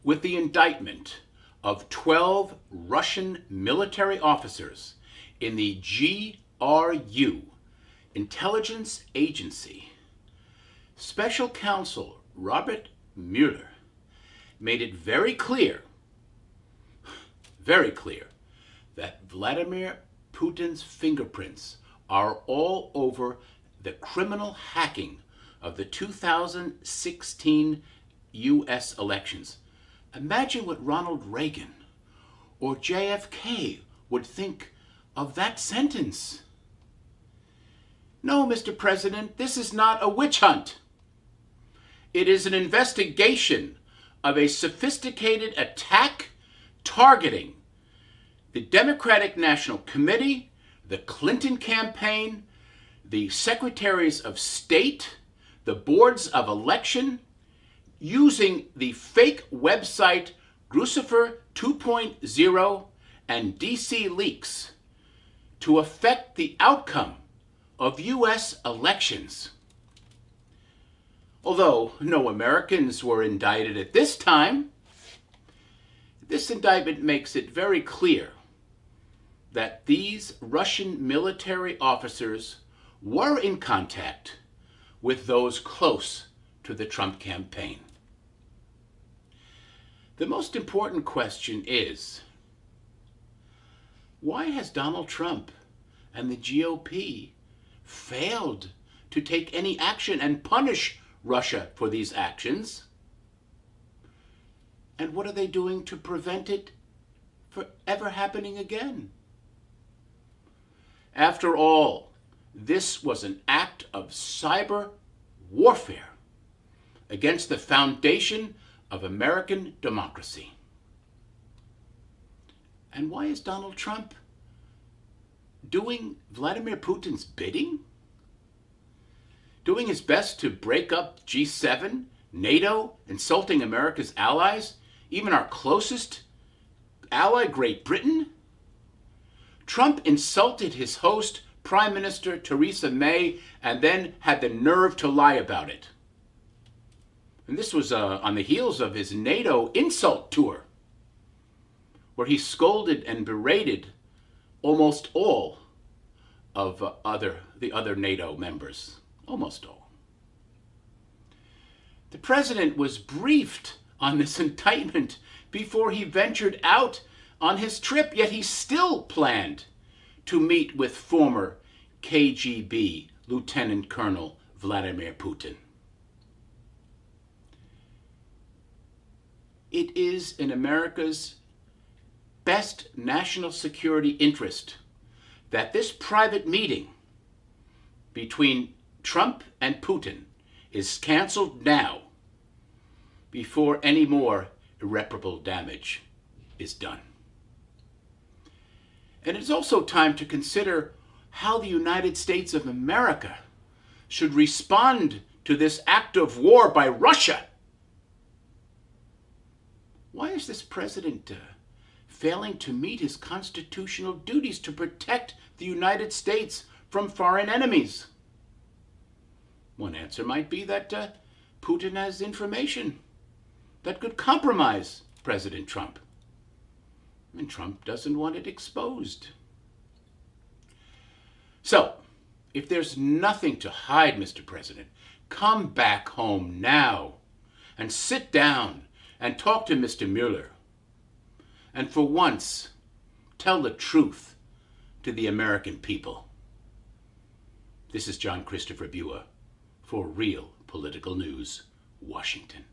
with the indictment of 12 Russian military officers in the GRU, intelligence agency, Special Counsel Robert Mueller made it very clear, that Vladimir Putin's fingerprints are all over the criminal hacking of the 2016 U.S. elections. Imagine what Ronald Reagan or JFK would think of that sentence. No, Mr. President, this is not a witch hunt. It is an investigation of a sophisticated attack targeting the Democratic National Committee, the Clinton campaign, the secretaries of state, the boards of election, using the fake website Grucifer 2.0 and DC Leaks to affect the outcome of U.S. elections. Although no Americans were indicted at this time, this indictment makes it very clear that these Russian military officers were in contact with those close to the Trump campaign. The most important question is, why has Donald Trump and the GOP failed to take any action and punish Russia for these actions? And what are they doing to prevent it from ever happening again? After all, this was an act of cyber warfare against the foundation of American democracy. And why is Donald Trump doing Vladimir Putin's bidding? Doing his best to break up G7, NATO, insulting America's allies, even our closest ally, Great Britain? Trump insulted his host, Prime Minister Theresa May, and then had the nerve to lie about it. And this was on the heels of his NATO insult tour, where he scolded and berated almost all of the other NATO members. Almost all. The president was briefed on this indictment before he ventured out on his trip, yet he still planned to meet with former KGB Lieutenant Colonel Vladimir Putin. It is in America's best national security interest that this private meeting between Trump and Putin is canceled now before any more irreparable damage is done. And it's also time to consider how the United States of America should respond to this act of war by Russia. Why is this president failing to meet his constitutional duties to protect the United States from foreign enemies? One answer might be that Putin has information that could compromise President Trump. And Trump doesn't want it exposed. So, if there's nothing to hide, Mr. President, come back home now and sit down and talk to Mr. Mueller. And for once, tell the truth to the American people. This is John Christopher Buer for Real Political News, Washington.